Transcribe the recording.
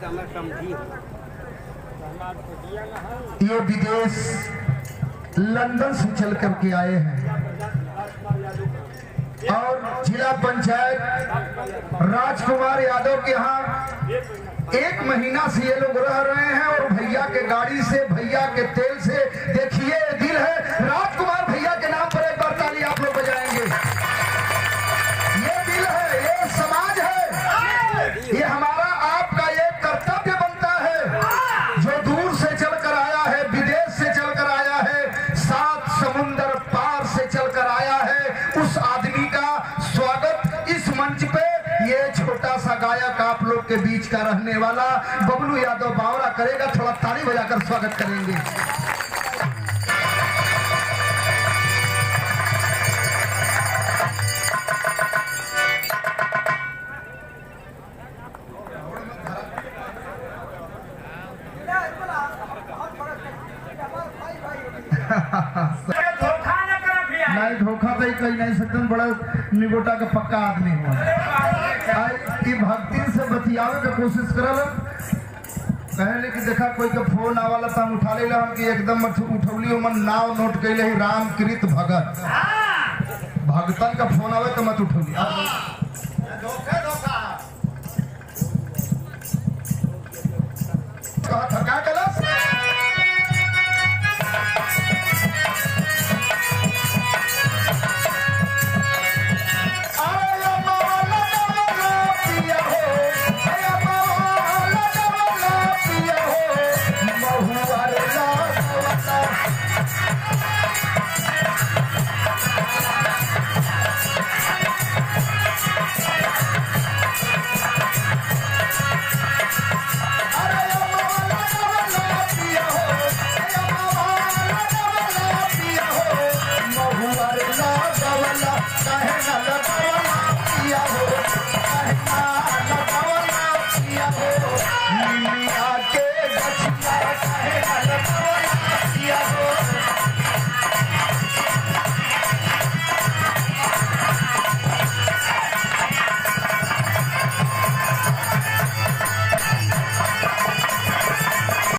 ये विदेश लंदन से चल करके आए हैं और जिला पंचायत राजकुमार यादव के यहाँ 1 महीना से ये लोग रह रहे हैं और भैया के गाड़ी से, भैया के तेल से, देखिए दिल है राजकुमार भैया के नाम पर एक बार ताली आप लोग बजाएंगे। ये दिल है, ये समाज है, ये हमारा आपका ये कर्तव्य बनता है। जो दूर से चलकर आया है, विदेश से चलकर आया है, 7 समुंदर पार से चलकर आया है, उस आदमी का स्वागत इस मंच पे ये छोटा सा गायक आप लोग के बीच का रहने वाला बबलू यादव बावरा करेगा। थोड़ा ताली बजाकर स्वागत करेंगे। नहीं धोखा तो कही नहीं सकते, बड़ा निगोटा का पक्का आदमी हुआ। भक्ति से बतियावे के कोशिश करल, कहले कि देखा कोई के फोन आवाला तो हम उठा ले हम कि एकदम उठौली मन नाव नोट कैले ही रामकृत भगत। भगतन का फोन आवे तो मत उठौली।